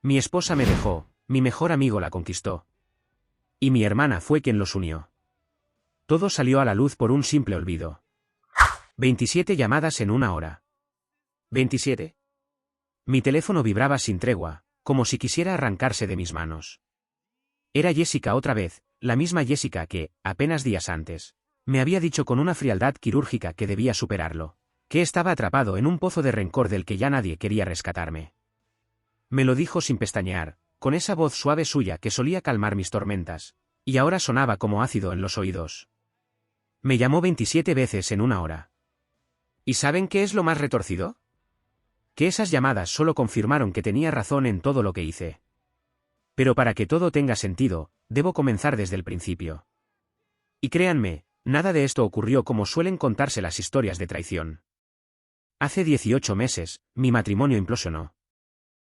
Mi esposa me dejó, mi mejor amigo la conquistó. Y mi hermana fue quien los unió. Todo salió a la luz por un simple olvido. 27 llamadas en una hora. 27. Mi teléfono vibraba sin tregua, como si quisiera arrancarse de mis manos. Era Jessica otra vez, la misma Jessica que, apenas días antes, me había dicho con una frialdad quirúrgica que debía superarlo, que estaba atrapado en un pozo de rencor del que ya nadie quería rescatarme. Me lo dijo sin pestañear, con esa voz suave suya que solía calmar mis tormentas, y ahora sonaba como ácido en los oídos. Me llamó 27 veces en una hora. ¿Y saben qué es lo más retorcido? Que esas llamadas solo confirmaron que tenía razón en todo lo que hice. Pero para que todo tenga sentido, debo comenzar desde el principio. Y créanme, nada de esto ocurrió como suelen contarse las historias de traición. Hace 18 meses, mi matrimonio implosionó.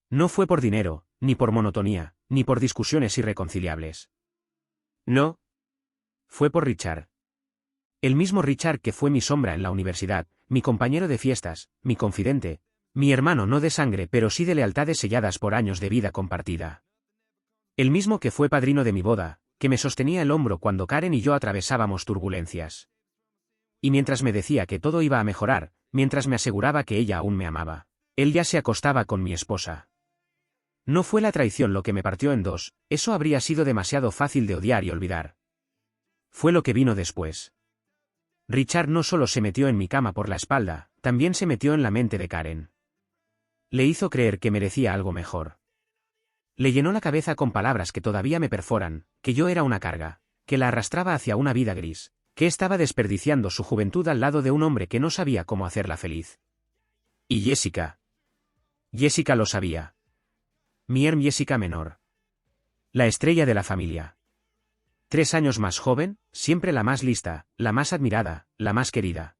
No fue por dinero, ni por monotonía, ni por discusiones irreconciliables. No. Fue por Richard. El mismo Richard que fue mi sombra en la universidad, mi compañero de fiestas, mi confidente, mi hermano no de sangre pero sí de lealtades selladas por años de vida compartida. El mismo que fue padrino de mi boda, que me sostenía el hombro cuando Karen y yo atravesábamos turbulencias. Y mientras me decía que todo iba a mejorar, mientras me aseguraba que ella aún me amaba, él ya se acostaba con mi esposa. No fue la traición lo que me partió en dos, eso habría sido demasiado fácil de odiar y olvidar. Fue lo que vino después. Richard no solo se metió en mi cama por la espalda, también se metió en la mente de Karen. Le hizo creer que merecía algo mejor. Le llenó la cabeza con palabras que todavía me perforan, que yo era una carga, que la arrastraba hacia una vida gris, que estaba desperdiciando su juventud al lado de un hombre que no sabía cómo hacerla feliz. Y Jessica. Jessica lo sabía. Mi Jessica menor. La estrella de la familia. 3 años más joven, siempre la más lista, la más admirada, la más querida.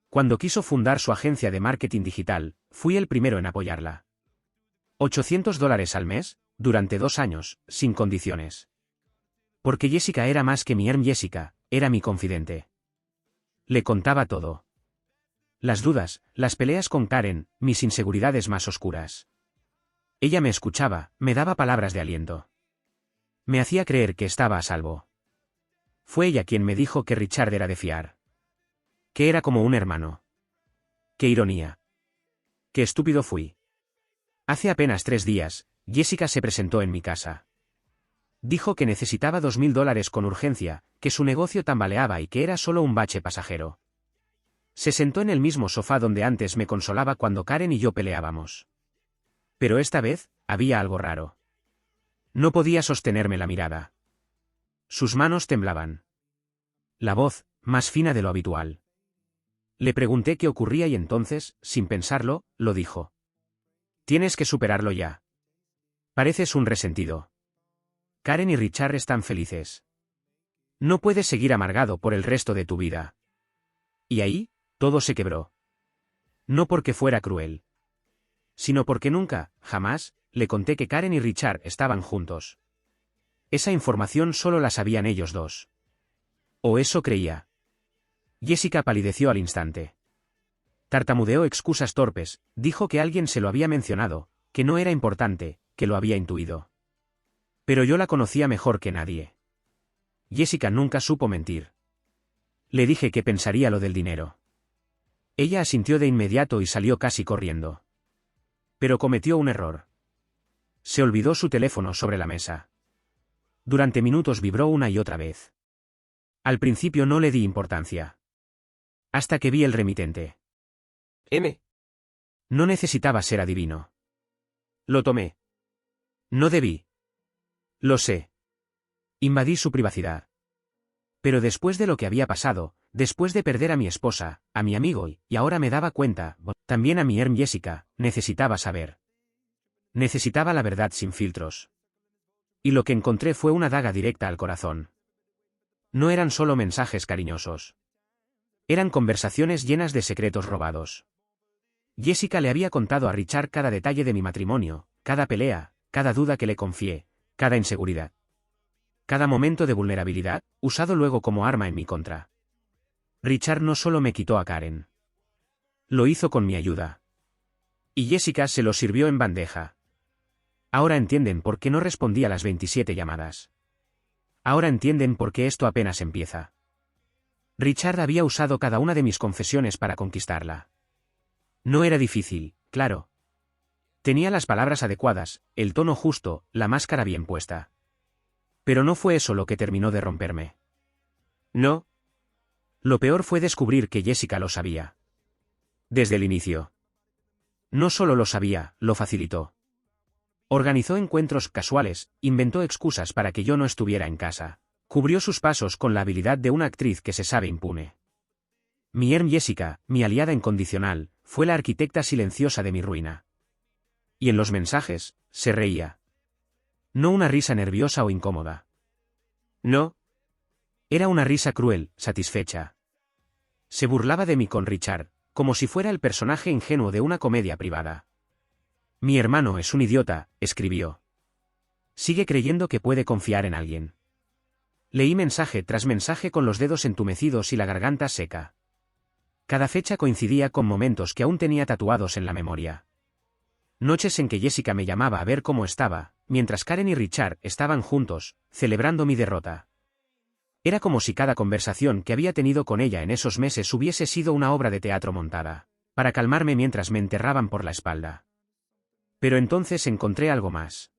Cuando quiso fundar su agencia de marketing digital, fui el primero en apoyarla. $800 al mes, durante 2 años, sin condiciones. Porque Jessica era más que mi Jessica, era mi confidente. Le contaba todo. Las dudas, las peleas con Karen, mis inseguridades más oscuras. Ella me escuchaba, me daba palabras de aliento. Me hacía creer que estaba a salvo. Fue ella quien me dijo que Richard era de fiar. Que era como un hermano. ¡Qué ironía! ¡Qué estúpido fui! Hace apenas 3 días, Jessica se presentó en mi casa. Dijo que necesitaba $2.000 con urgencia, que su negocio tambaleaba y que era solo un bache pasajero. Se sentó en el mismo sofá donde antes me consolaba cuando Karen y yo peleábamos. Pero esta vez, había algo raro. No podía sostenerme la mirada. Sus manos temblaban. La voz, más fina de lo habitual. Le pregunté qué ocurría y entonces, sin pensarlo, lo dijo. Tienes que superarlo ya. Pareces un resentido. Karen y Richard están felices. No puedes seguir amargado por el resto de tu vida. Y ahí, todo se quebró. No porque fuera cruel. Sino porque nunca, jamás, le conté que Karen y Richard estaban juntos. Esa información solo la sabían ellos dos. O eso creía. Jessica palideció al instante. Tartamudeó excusas torpes, dijo que alguien se lo había mencionado, que no era importante, que lo había intuido. Pero yo la conocía mejor que nadie. Jessica nunca supo mentir. Le dije que pensaría lo del dinero. Ella asintió de inmediato y salió casi corriendo. Pero cometió un error. Se olvidó su teléfono sobre la mesa. Durante minutos vibró una y otra vez. Al principio no le di importancia. Hasta que vi el remitente. M. No necesitaba ser adivino. Lo tomé. No debí. Lo sé. Invadí su privacidad. Pero después de lo que había pasado, después de perder a mi esposa, a mi amigo y ahora me daba cuenta, también a mi Jessica, necesitaba saber. Necesitaba la verdad sin filtros. Y lo que encontré fue una daga directa al corazón. No eran solo mensajes cariñosos. Eran conversaciones llenas de secretos robados. Jessica le había contado a Richard cada detalle de mi matrimonio, cada pelea, cada duda que le confié, cada inseguridad. Cada momento de vulnerabilidad, usado luego como arma en mi contra. Richard no solo me quitó a Karen. Lo hizo con mi ayuda. Y Jessica se lo sirvió en bandeja. Ahora entienden por qué no respondí a las 27 llamadas. Ahora entienden por qué esto apenas empieza. Richard había usado cada una de mis confesiones para conquistarla. No era difícil, claro. Tenía las palabras adecuadas, el tono justo, la máscara bien puesta. Pero no fue eso lo que terminó de romperme. No. Lo peor fue descubrir que Jessica lo sabía. Desde el inicio. No solo lo sabía, lo facilitó. Organizó encuentros casuales, inventó excusas para que yo no estuviera en casa. Cubrió sus pasos con la habilidad de una actriz que se sabe impune. Jessica, mi aliada incondicional, fue la arquitecta silenciosa de mi ruina. Y en los mensajes, se reía. No una risa nerviosa o incómoda. No. Era una risa cruel, satisfecha. Se burlaba de mí con Richard, como si fuera el personaje ingenuo de una comedia privada. Mi hermano es un idiota, escribió. Sigue creyendo que puede confiar en alguien. Leí mensaje tras mensaje con los dedos entumecidos y la garganta seca. Cada fecha coincidía con momentos que aún tenía tatuados en la memoria. Noches en que Jessica me llamaba a ver cómo estaba, mientras Karen y Richard estaban juntos, celebrando mi derrota. Era como si cada conversación que había tenido con ella en esos meses hubiese sido una obra de teatro montada, para calmarme mientras me enterraban por la espalda. Pero entonces encontré algo más.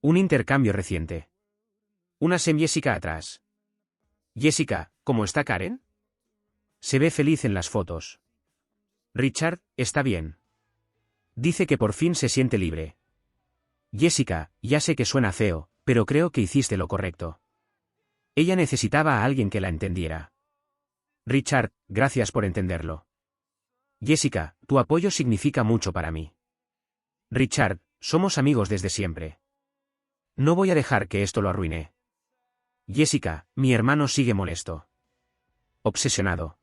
Un intercambio reciente. Una Jessica atrás. Jessica, ¿cómo está Karen? Se ve feliz en las fotos. Richard, está bien. Dice que por fin se siente libre. Jessica, ya sé que suena feo, pero creo que hiciste lo correcto. Ella necesitaba a alguien que la entendiera. Richard, gracias por entenderlo. Jessica, tu apoyo significa mucho para mí. Richard, somos amigos desde siempre. No voy a dejar que esto lo arruine. Jessica, mi hermano sigue molesto. Obsesionado.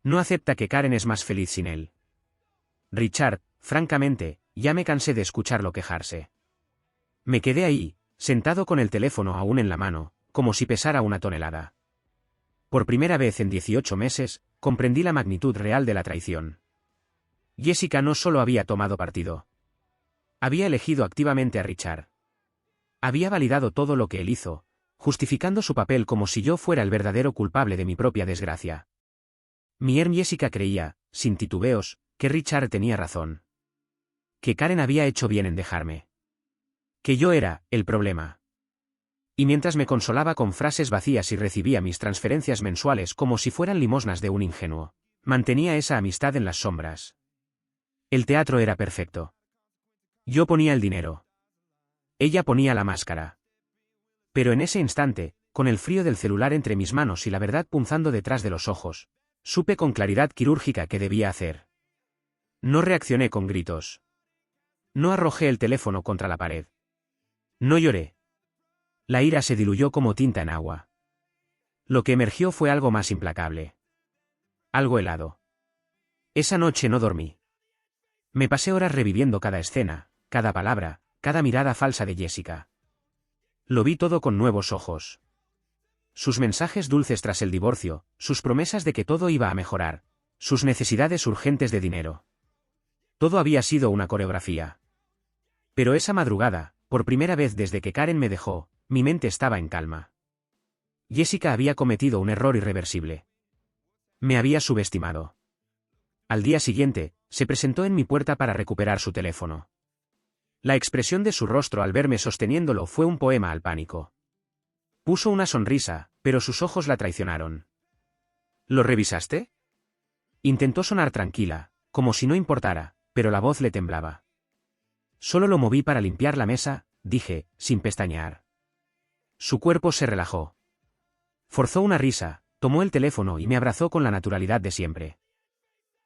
No acepta que Karen es más feliz sin él. Richard, francamente, ya me cansé de escucharlo quejarse. Me quedé ahí, sentado con el teléfono aún en la mano, como si pesara una tonelada. Por primera vez en 18 meses, comprendí la magnitud real de la traición. Jessica no solo había tomado partido. Había elegido activamente a Richard. Había validado todo lo que él hizo, justificando su papel como si yo fuera el verdadero culpable de mi propia desgracia. Jessica creía, sin titubeos, que Richard tenía razón. Que Karen había hecho bien en dejarme. Que yo era el problema. Y mientras me consolaba con frases vacías y recibía mis transferencias mensuales como si fueran limosnas de un ingenuo, mantenía esa amistad en las sombras. El teatro era perfecto. Yo ponía el dinero. Ella ponía la máscara. Pero en ese instante, con el frío del celular entre mis manos y la verdad punzando detrás de los ojos, supe con claridad quirúrgica qué debía hacer. No reaccioné con gritos. No arrojé el teléfono contra la pared. No lloré. La ira se diluyó como tinta en agua. Lo que emergió fue algo más implacable. Algo helado. Esa noche no dormí. Me pasé horas reviviendo cada escena, cada palabra, cada mirada falsa de Jessica. Lo vi todo con nuevos ojos. Sus mensajes dulces tras el divorcio, sus promesas de que todo iba a mejorar, sus necesidades urgentes de dinero. Todo había sido una coreografía. Pero esa madrugada, por primera vez desde que Karen me dejó, mi mente estaba en calma. Jessica había cometido un error irreversible. Me había subestimado. Al día siguiente, se presentó en mi puerta para recuperar su teléfono. La expresión de su rostro al verme sosteniéndolo fue un poema al pánico. Puso una sonrisa, pero sus ojos la traicionaron. ¿Lo revisaste? Intentó sonar tranquila, como si no importara, pero la voz le temblaba. Solo lo moví para limpiar la mesa, dije, sin pestañear. Su cuerpo se relajó. Forzó una risa, tomó el teléfono y me abrazó con la naturalidad de siempre.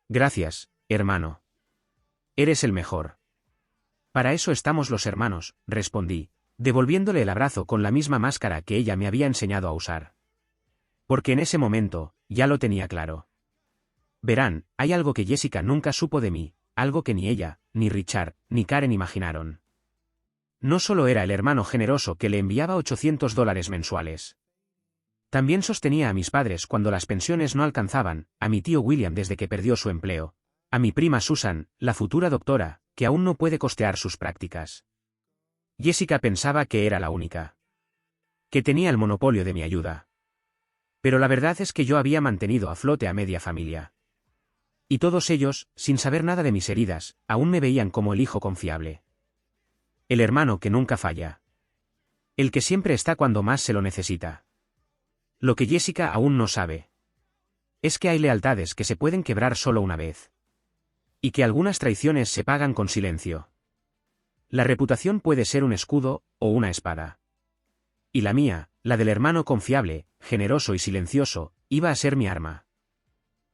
Gracias, hermano. Eres el mejor. Para eso estamos los hermanos, respondí, devolviéndole el abrazo con la misma máscara que ella me había enseñado a usar. Porque en ese momento, ya lo tenía claro. Verán, hay algo que Jessica nunca supo de mí, algo que ni ella, ni Richard, ni Karen imaginaron. No solo era el hermano generoso que le enviaba $800 mensuales. También sostenía a mis padres cuando las pensiones no alcanzaban, a mi tío William desde que perdió su empleo, a mi prima Susan, la futura doctora, que aún no puede costear sus prácticas. Jessica pensaba que era la única. Que tenía el monopolio de mi ayuda. Pero la verdad es que yo había mantenido a flote a media familia. Y todos ellos, sin saber nada de mis heridas, aún me veían como el hijo confiable. El hermano que nunca falla. El que siempre está cuando más se lo necesita. Lo que Jessica aún no sabe es que hay lealtades que se pueden quebrar solo una vez. Y que algunas traiciones se pagan con silencio. La reputación puede ser un escudo o una espada. Y la mía, la del hermano confiable, generoso y silencioso, iba a ser mi arma.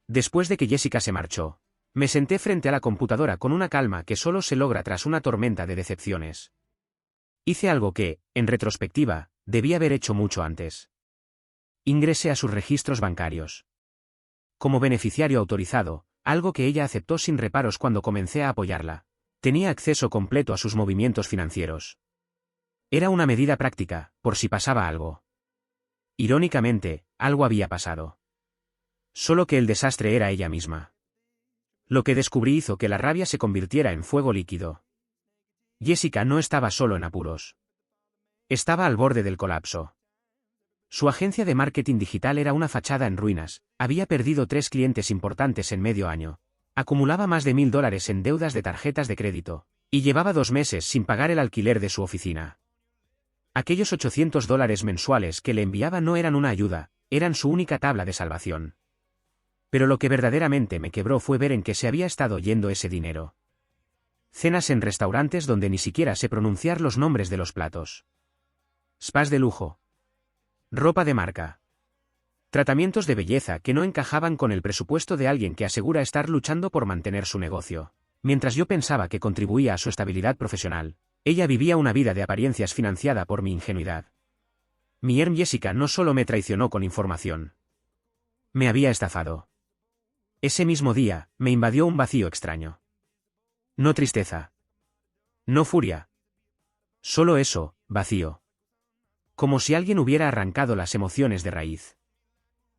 Después de que Jessica se marchó, me senté frente a la computadora con una calma que solo se logra tras una tormenta de decepciones. Hice algo que, en retrospectiva, debí haber hecho mucho antes. Ingresé a sus registros bancarios. Como beneficiario autorizado, algo que ella aceptó sin reparos cuando comencé a apoyarla, tenía acceso completo a sus movimientos financieros. Era una medida práctica, por si pasaba algo. Irónicamente, algo había pasado. Solo que el desastre era ella misma. Lo que descubrí hizo que la rabia se convirtiera en fuego líquido. Jessica no estaba solo en apuros. Estaba al borde del colapso. Su agencia de marketing digital era una fachada en ruinas, había perdido 3 clientes importantes en medio año, acumulaba más de $1000 en deudas de tarjetas de crédito, y llevaba 2 meses sin pagar el alquiler de su oficina. Aquellos $800 mensuales que le enviaba no eran una ayuda, eran su única tabla de salvación. Pero lo que verdaderamente me quebró fue ver en qué se había estado yendo ese dinero. Cenas en restaurantes donde ni siquiera sé pronunciar los nombres de los platos. Spas de lujo. Ropa de marca. Tratamientos de belleza que no encajaban con el presupuesto de alguien que asegura estar luchando por mantener su negocio. Mientras yo pensaba que contribuía a su estabilidad profesional, ella vivía una vida de apariencias financiada por mi ingenuidad. Mi Jessica no solo me traicionó con información. Me había estafado. Ese mismo día, me invadió un vacío extraño. No tristeza. No furia. Solo eso, vacío. Como si alguien hubiera arrancado las emociones de raíz.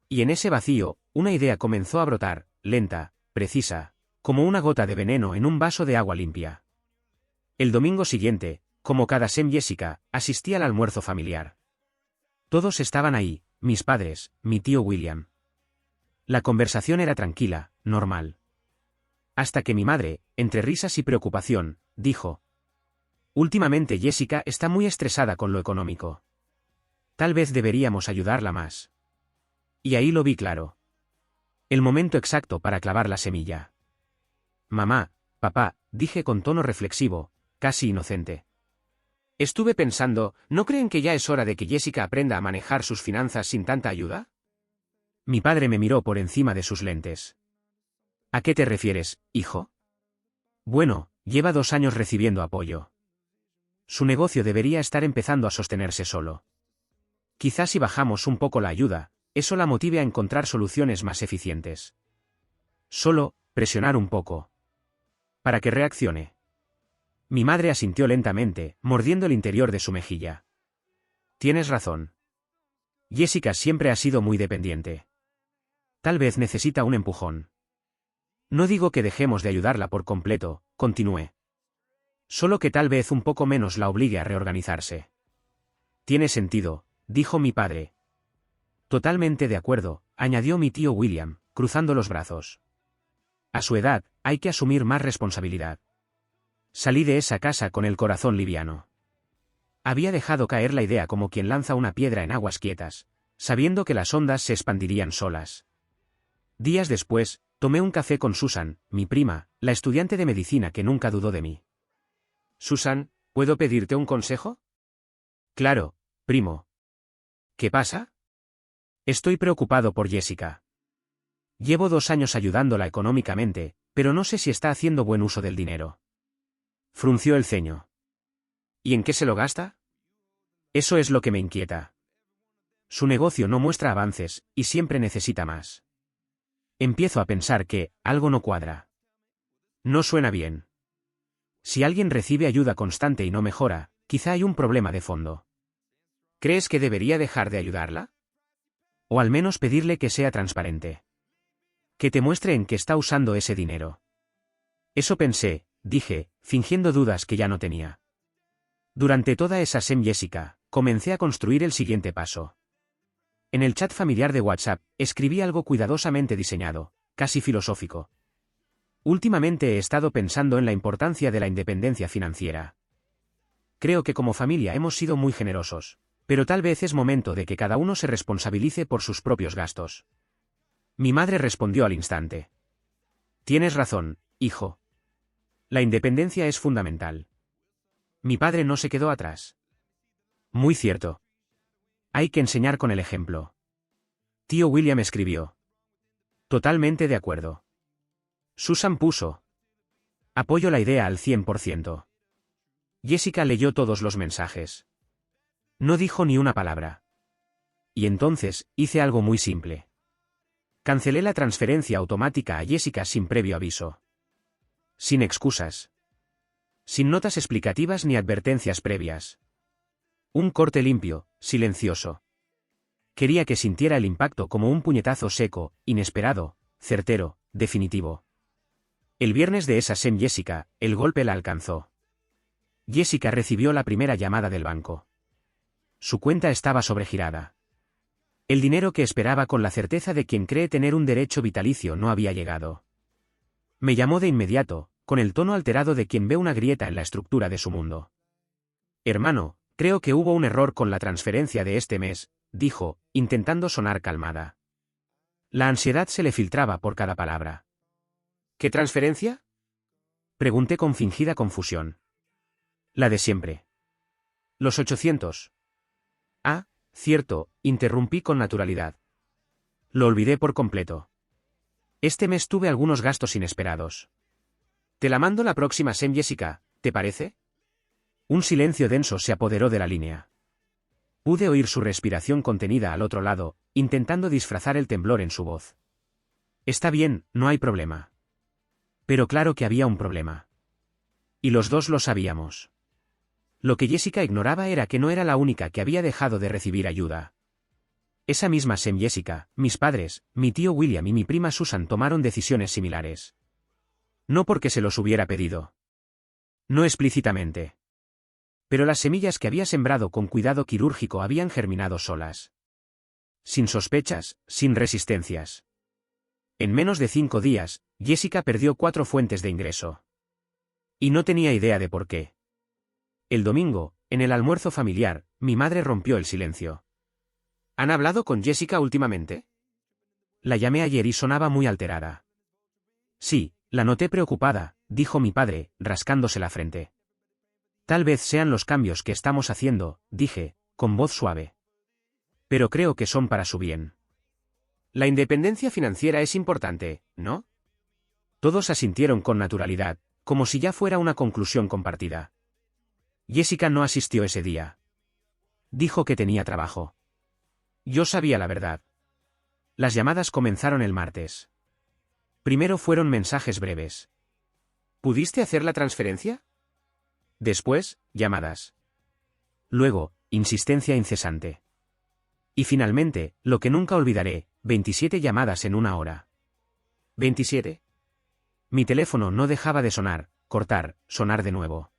Y en ese vacío, una idea comenzó a brotar, lenta, precisa, como una gota de veneno en un vaso de agua limpia. El domingo siguiente, como cada Jessica, asistí al almuerzo familiar. Todos estaban ahí, mis padres, mi tío William. La conversación era tranquila, normal. Hasta que mi madre, entre risas y preocupación, dijo: últimamente Jessica está muy estresada con lo económico. Tal vez deberíamos ayudarla más. Y ahí lo vi claro. El momento exacto para clavar la semilla. Mamá, papá, dije con tono reflexivo, casi inocente. Estuve pensando, ¿no creen que ya es hora de que Jessica aprenda a manejar sus finanzas sin tanta ayuda? Mi padre me miró por encima de sus lentes. ¿A qué te refieres, hijo? Bueno, lleva 2 años recibiendo apoyo. Su negocio debería estar empezando a sostenerse solo. Quizás si bajamos un poco la ayuda, eso la motive a encontrar soluciones más eficientes. Solo, presionar un poco. Para que reaccione. Mi madre asintió lentamente, mordiendo el interior de su mejilla. Tienes razón. Jessica siempre ha sido muy dependiente. Tal vez necesita un empujón. No digo que dejemos de ayudarla por completo, continué. Solo que tal vez un poco menos la obligue a reorganizarse. Tiene sentido, dijo mi padre. Totalmente de acuerdo, añadió mi tío William, cruzando los brazos. A su edad, hay que asumir más responsabilidad. Salí de esa casa con el corazón liviano. Había dejado caer la idea como quien lanza una piedra en aguas quietas, sabiendo que las ondas se expandirían solas. Días después, tomé un café con Susan, mi prima, la estudiante de medicina que nunca dudó de mí. Susan, ¿puedo pedirte un consejo? Claro, primo. ¿Qué pasa? Estoy preocupado por Jessica. Llevo 2 años ayudándola económicamente, pero no sé si está haciendo buen uso del dinero. Frunció el ceño. ¿Y en qué se lo gasta? Eso es lo que me inquieta. Su negocio no muestra avances, y siempre necesita más. Empiezo a pensar que, algo no cuadra. No suena bien. Si alguien recibe ayuda constante y no mejora, quizá hay un problema de fondo. ¿Crees que debería dejar de ayudarla? O al menos pedirle que sea transparente. Que te muestre en qué está usando ese dinero. Eso pensé, dije, fingiendo dudas que ya no tenía. Durante toda esa Jessica, comencé a construir el siguiente paso. En el chat familiar de WhatsApp, escribí algo cuidadosamente diseñado, casi filosófico. Últimamente he estado pensando en la importancia de la independencia financiera. Creo que como familia hemos sido muy generosos, pero tal vez es momento de que cada uno se responsabilice por sus propios gastos. Mi madre respondió al instante. Tienes razón, hijo. La independencia es fundamental. Mi padre no se quedó atrás. Muy cierto. Hay que enseñar con el ejemplo. Tío William escribió. Totalmente de acuerdo. Susan puso. Apoyo la idea al 100%. Jessica leyó todos los mensajes. No dijo ni una palabra. Y entonces, hice algo muy simple. Cancelé la transferencia automática a Jessica sin previo aviso. Sin excusas. Sin notas explicativas ni advertencias previas. Un corte limpio, silencioso. Quería que sintiera el impacto como un puñetazo seco, inesperado, certero, definitivo. El viernes de esa Jessica, el golpe la alcanzó. Jessica recibió la primera llamada del banco. Su cuenta estaba sobregirada. El dinero que esperaba con la certeza de quien cree tener un derecho vitalicio no había llegado. Me llamó de inmediato, con el tono alterado de quien ve una grieta en la estructura de su mundo. Hermano, creo que hubo un error con la transferencia de este mes, dijo, intentando sonar calmada. La ansiedad se le filtraba por cada palabra. ¿Qué transferencia? Pregunté con fingida confusión. La de siempre. Los 800. Ah, cierto, interrumpí con naturalidad. Lo olvidé por completo. Este mes tuve algunos gastos inesperados. Te la mando la próxima Jessica, ¿te parece? Un silencio denso se apoderó de la línea. Pude oír su respiración contenida al otro lado, intentando disfrazar el temblor en su voz. Está bien, no hay problema. Pero claro que había un problema. Y los dos lo sabíamos. Lo que Jessica ignoraba era que no era la única que había dejado de recibir ayuda. Esa misma Jessica, mis padres, mi tío William y mi prima Susan tomaron decisiones similares. No porque se los hubiera pedido. No explícitamente. Pero las semillas que había sembrado con cuidado quirúrgico habían germinado solas. Sin sospechas, sin resistencias. En menos de 5 días, Jessica perdió 4 fuentes de ingreso. Y no tenía idea de por qué. El domingo, en el almuerzo familiar, mi madre rompió el silencio. ¿Han hablado con Jessica últimamente? La llamé ayer y sonaba muy alterada. Sí, la noté preocupada, dijo mi padre, rascándose la frente. Tal vez sean los cambios que estamos haciendo, dije, con voz suave. Pero creo que son para su bien. La independencia financiera es importante, ¿no? Todos asintieron con naturalidad, como si ya fuera una conclusión compartida. Jessica no asistió ese día. Dijo que tenía trabajo. Yo sabía la verdad. Las llamadas comenzaron el martes. Primero fueron mensajes breves. ¿Pudiste hacer la transferencia? Después, llamadas. Luego, insistencia incesante. Y finalmente, lo que nunca olvidaré, 27 llamadas en una hora. ¿27? Mi teléfono no dejaba de sonar, cortar, sonar de nuevo.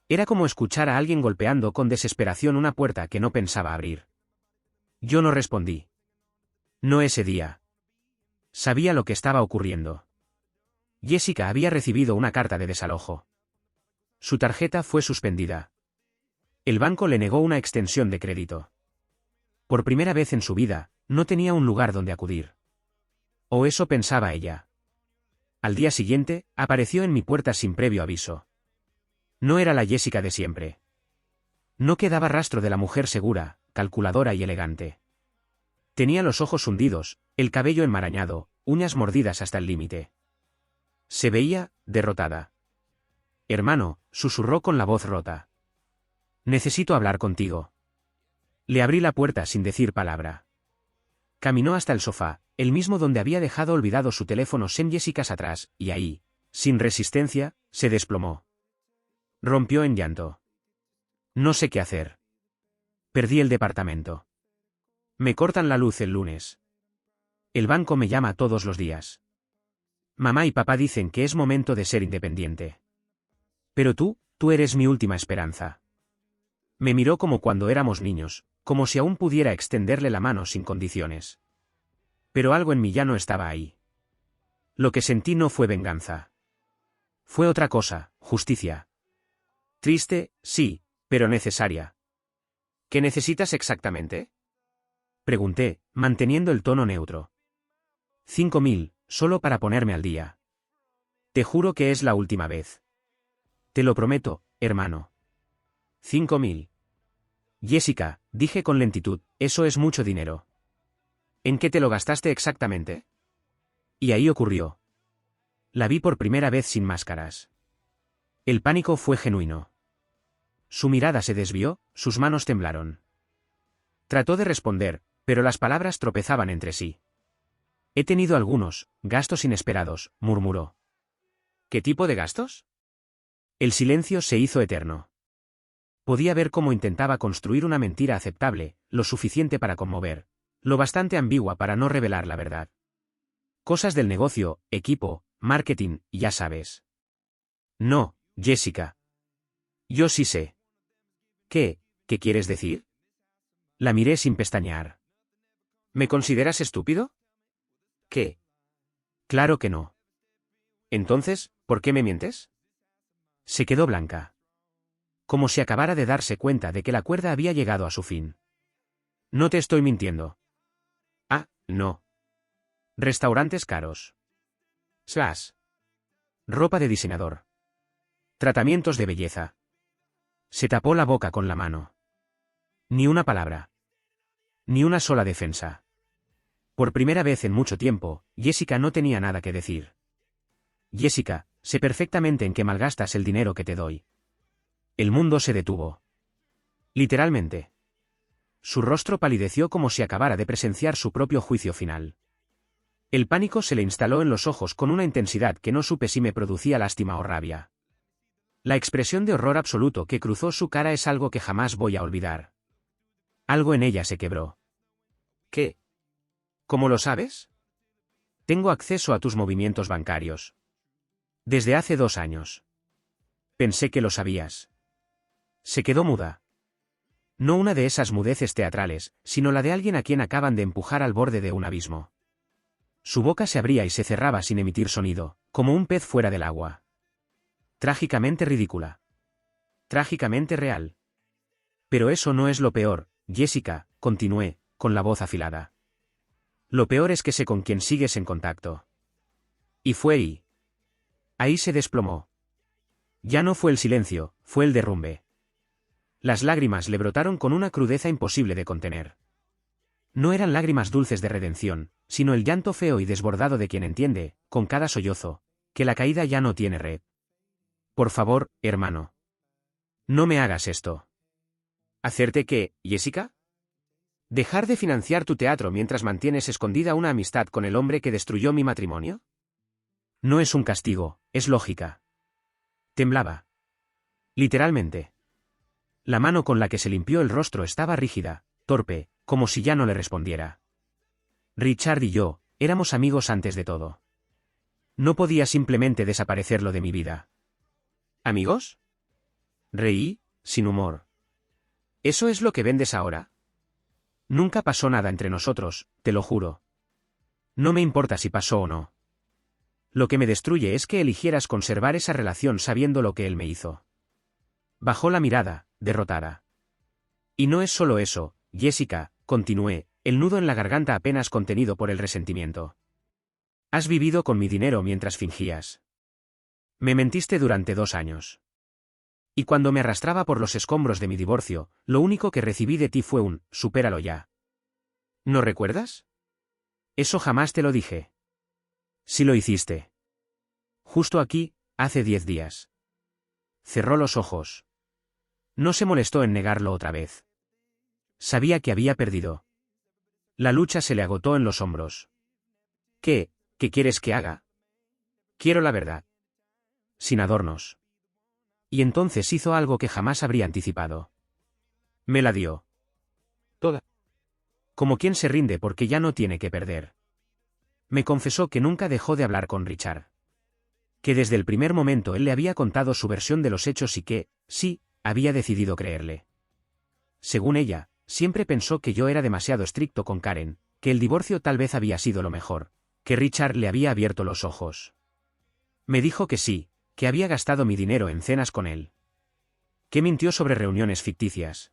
Era como escuchar a alguien golpeando con desesperación una puerta que no pensaba abrir. Yo no respondí. No ese día. Sabía lo que estaba ocurriendo. Jessica había recibido una carta de desalojo. Su tarjeta fue suspendida. El banco le negó una extensión de crédito. Por primera vez en su vida, no tenía un lugar donde acudir. O eso pensaba ella. Al día siguiente, apareció en mi puerta sin previo aviso. No era la Jessica de siempre. No quedaba rastro de la mujer segura, calculadora y elegante. Tenía los ojos hundidos, el cabello enmarañado, uñas mordidas hasta el límite. Se veía, derrotada. Hermano, susurró con la voz rota. Necesito hablar contigo. Le abrí la puerta sin decir palabra. Caminó hasta el sofá, el mismo donde había dejado olvidado su teléfono Jessicas atrás, y ahí, sin resistencia, se desplomó. Rompió en llanto. No sé qué hacer. Perdí el departamento. Me cortan la luz el lunes. El banco me llama todos los días. Mamá y papá dicen que es momento de ser independiente. Pero tú eres mi última esperanza. Me miró como cuando éramos niños, como si aún pudiera extenderle la mano sin condiciones. Pero algo en mí ya no estaba ahí. Lo que sentí no fue venganza. Fue otra cosa, justicia. Triste, sí, pero necesaria. ¿Qué necesitas exactamente? Pregunté, manteniendo el tono neutro. 5.000, solo para ponerme al día. Te juro que es la última vez. Te lo prometo, hermano. 5.000. Jessica, dije con lentitud, eso es mucho dinero. ¿En qué te lo gastaste exactamente? Y ahí ocurrió. La vi por primera vez sin máscaras. El pánico fue genuino. Su mirada se desvió, sus manos temblaron. Trató de responder, pero las palabras tropezaban entre sí. He tenido algunos gastos inesperados, murmuró. ¿Qué tipo de gastos? El silencio se hizo eterno. Podía ver cómo intentaba construir una mentira aceptable, lo suficiente para conmover, lo bastante ambigua para no revelar la verdad. Cosas del negocio, equipo, marketing, ya sabes. No, Jessica. Yo sí sé. ¿Qué quieres decir? La miré sin pestañear. ¿Me consideras estúpido? ¿Qué? Claro que no. Entonces, ¿por qué me mientes? Se quedó blanca. Como si acabara de darse cuenta de que la cuerda había llegado a su fin. No te estoy mintiendo. Ah, no. Restaurantes caros. Slash. Ropa de diseñador. Tratamientos de belleza. Se tapó la boca con la mano. Ni una palabra. Ni una sola defensa. Por primera vez en mucho tiempo, Jessica no tenía nada que decir. Jessica, sé perfectamente en qué malgastas el dinero que te doy. El mundo se detuvo. Literalmente. Su rostro palideció como si acabara de presenciar su propio juicio final. El pánico se le instaló en los ojos con una intensidad que no supe si me producía lástima o rabia. La expresión de horror absoluto que cruzó su cara es algo que jamás voy a olvidar. Algo en ella se quebró. ¿Qué? ¿Cómo lo sabes? Tengo acceso a tus movimientos bancarios. Desde hace 2 años. Pensé que lo sabías. Se quedó muda. No una de esas mudeces teatrales, sino la de alguien a quien acaban de empujar al borde de un abismo. Su boca se abría y se cerraba sin emitir sonido, como un pez fuera del agua. Trágicamente ridícula. Trágicamente real. Pero eso no es lo peor, Jessica, continué, con la voz afilada. Lo peor es que sé con quién sigues en contacto. Y fue ahí. Ahí se desplomó. Ya no fue el silencio, fue el derrumbe. Las lágrimas le brotaron con una crudeza imposible de contener. No eran lágrimas dulces de redención, sino el llanto feo y desbordado de quien entiende, con cada sollozo, que la caída ya no tiene red. Por favor, hermano. No me hagas esto. ¿Hacerte qué, Jessica? ¿Dejar de financiar tu teatro mientras mantienes escondida una amistad con el hombre que destruyó mi matrimonio? No es un castigo, es lógica. Temblaba. Literalmente. La mano con la que se limpió el rostro estaba rígida, torpe, como si ya no le respondiera. Richard y yo, éramos amigos antes de todo. No podía simplemente desaparecerlo de mi vida. ¿Amigos? Reí, sin humor. ¿Eso es lo que vendes ahora? Nunca pasó nada entre nosotros, te lo juro. No me importa si pasó o no. Lo que me destruye es que eligieras conservar esa relación sabiendo lo que él me hizo. Bajó la mirada, derrotada. Y no es solo eso, Jessica, continué, el nudo en la garganta apenas contenido por el resentimiento. Has vivido con mi dinero mientras fingías. Me mentiste durante 2 años. Y cuando me arrastraba por los escombros de mi divorcio, lo único que recibí de ti fue un «supéralo ya». ¿No recuerdas? Eso jamás te lo dije. Sí lo hiciste. Justo aquí, hace 10 días. Cerró los ojos. No se molestó en negarlo otra vez. Sabía que había perdido. La lucha se le agotó en los hombros. ¿Qué quieres que haga? Quiero la verdad. Sin adornos. Y entonces hizo algo que jamás habría anticipado. Me la dio. Toda. Como quien se rinde porque ya no tiene que perder. Me confesó que nunca dejó de hablar con Richard. Que desde el primer momento él le había contado su versión de los hechos y que, sí, había decidido creerle. según ella, siempre pensó que yo era demasiado estricto con Karen, que el divorcio tal vez había sido lo mejor, que Richard le había abierto los ojos. Me dijo que sí, que había gastado mi dinero en cenas con él. Que mintió sobre reuniones ficticias.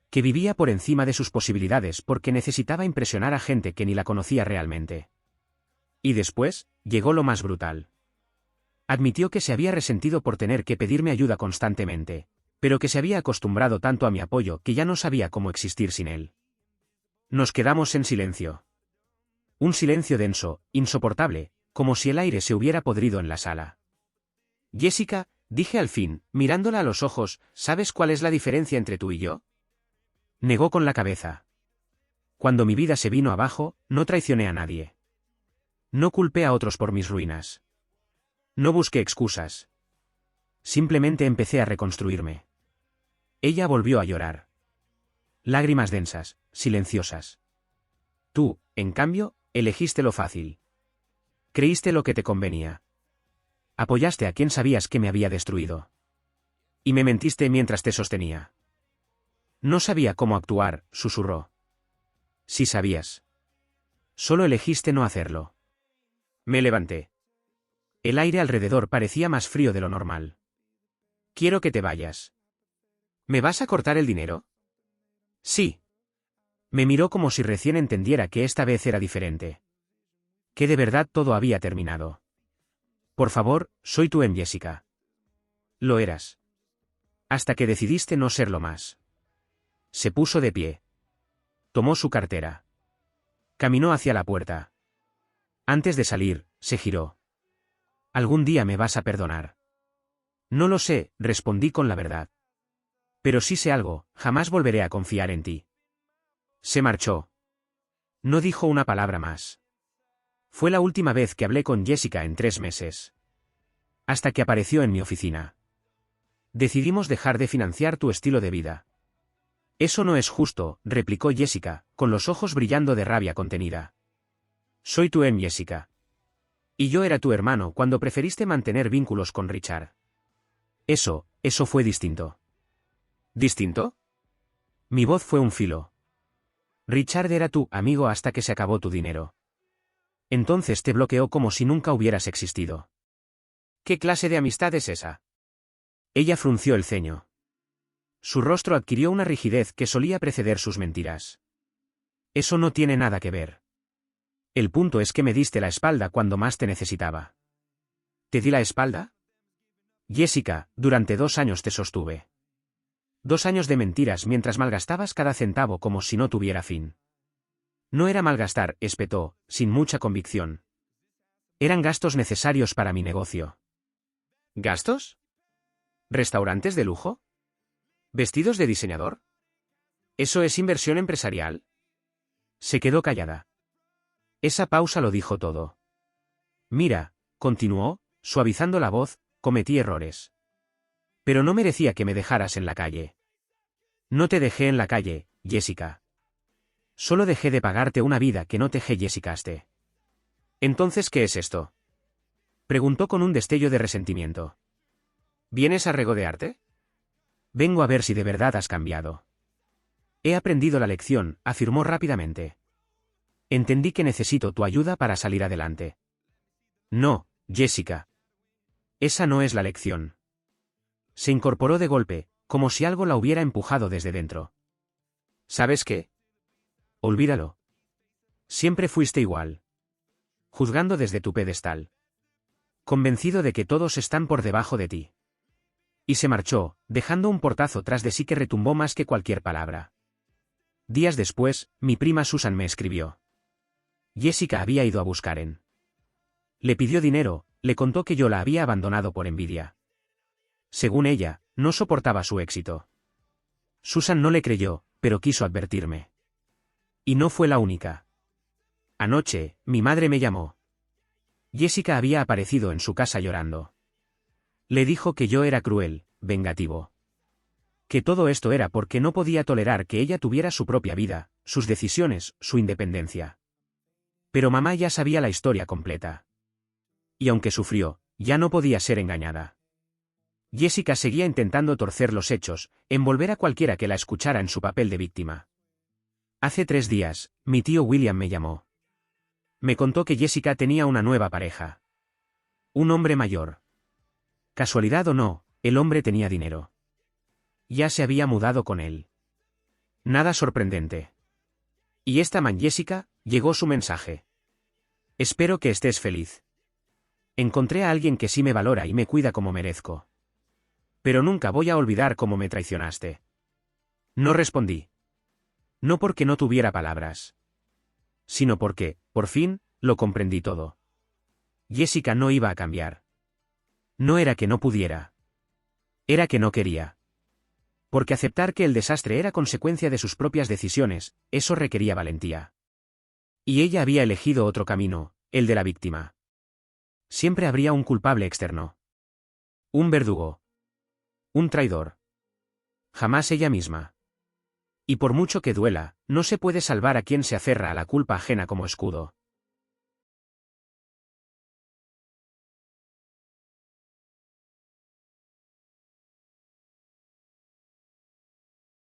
Que vivía por encima de sus posibilidades porque necesitaba impresionar a gente que ni la conocía realmente. Y después, llegó lo más brutal. Admitió que se había resentido por tener que pedirme ayuda constantemente, pero que se había acostumbrado tanto a mi apoyo que ya no sabía cómo existir sin él. Nos quedamos en silencio. Un silencio denso, insoportable, como si el aire se hubiera podrido en la sala. Jessica, dije al fin, mirándola a los ojos, ¿sabes cuál es la diferencia entre tú y yo? Negó con la cabeza. Cuando mi vida se vino abajo, no traicioné a nadie. No culpé a otros por mis ruinas. No busqué excusas. Simplemente empecé a reconstruirme. Ella volvió a llorar. Lágrimas densas, silenciosas. Tú, en cambio, elegiste lo fácil. Creíste lo que te convenía. Apoyaste a quien sabías que me había destruido. Y me mentiste mientras te sostenía. No sabía cómo actuar, susurró. Sí sabías. Solo elegiste no hacerlo. Me levanté. El aire alrededor parecía más frío de lo normal. Quiero que te vayas. ¿Me vas a cortar el dinero? Sí. Me miró como si recién entendiera que esta vez era diferente. Que de verdad todo había terminado. Por favor, soy tú en Jessica. Lo eras. Hasta que decidiste no serlo más. Se puso de pie. Tomó su cartera. Caminó hacia la puerta. Antes de salir, se giró. ¿Algún día me vas a perdonar? No lo sé, respondí con la verdad. Pero sí sé algo, jamás volveré a confiar en ti. Se marchó. No dijo una palabra más. Fue la última vez que hablé con Jessica en 3 meses. Hasta que apareció en mi oficina. Decidimos dejar de financiar tu estilo de vida. Eso no es justo, replicó Jessica, con los ojos brillando de rabia contenida. Soy tu Jessica. Y yo era tu hermano cuando preferiste mantener vínculos con Richard. Eso fue distinto. ¿Distinto? Mi voz fue un filo. Richard era tu amigo hasta que se acabó tu dinero. Entonces te bloqueó como si nunca hubieras existido. ¿Qué clase de amistad es esa? Ella frunció el ceño. Su rostro adquirió una rigidez que solía preceder sus mentiras. Eso no tiene nada que ver. El punto es que me diste la espalda cuando más te necesitaba. ¿Te di la espalda? Jessica, durante 2 años te sostuve. 2 años de mentiras mientras malgastabas cada centavo como si no tuviera fin. No era malgastar, espetó, sin mucha convicción. Eran gastos necesarios para mi negocio. ¿Gastos? ¿Restaurantes de lujo? ¿Vestidos de diseñador? ¿Eso es inversión empresarial? Se quedó callada. Esa pausa lo dijo todo. Mira, continuó, suavizando la voz, cometí errores. Pero no merecía que me dejaras en la calle. No te dejé en la calle, Jessica. Solo dejé de pagarte una vida que no te jessicaste. ¿Entonces qué es esto? Preguntó con un destello de resentimiento. ¿Vienes a regodearte? Vengo a ver si de verdad has cambiado. He aprendido la lección, afirmó rápidamente. Entendí que necesito tu ayuda para salir adelante. No, Jessica. Esa no es la lección. Se incorporó de golpe, como si algo la hubiera empujado desde dentro. ¿Sabes qué? Olvídalo. Siempre fuiste igual. Juzgando desde tu pedestal. Convencido de que todos están por debajo de ti. Y se marchó, dejando un portazo tras de sí que retumbó más que cualquier palabra. Días después, mi prima Susan me escribió. Jessica había ido a buscar en. Le pidió dinero, le contó que yo la había abandonado por envidia. Según ella, no soportaba su éxito. Susan no le creyó, pero quiso advertirme. Y no fue la única. Anoche, mi madre me llamó. Jessica había aparecido en su casa llorando. Le dijo que yo era cruel, vengativo. Que todo esto era porque no podía tolerar que ella tuviera su propia vida, sus decisiones, su independencia. Pero mamá ya sabía la historia completa. Y aunque sufrió, ya no podía ser engañada. Jessica seguía intentando torcer los hechos, envolver a cualquiera que la escuchara en su papel de víctima. Hace 3 días, mi tío William me llamó. Me contó que Jessica tenía una nueva pareja. Un hombre mayor. Casualidad o no, el hombre tenía dinero. Ya se había mudado con él. Nada sorprendente. Y esta mañana, Jessica, llegó su mensaje. Espero que estés feliz. Encontré a alguien que sí me valora y me cuida como merezco. Pero nunca voy a olvidar cómo me traicionaste. No respondí. No porque no tuviera palabras. Sino porque, por fin, lo comprendí todo. Jessica no iba a cambiar. No era que no pudiera. Era que no quería. Porque aceptar que el desastre era consecuencia de sus propias decisiones, eso requería valentía. Y ella había elegido otro camino, el de la víctima. Siempre habría un culpable externo. Un verdugo. Un traidor. Jamás ella misma. Y por mucho que duela, no se puede salvar a quien se aferra a la culpa ajena como escudo.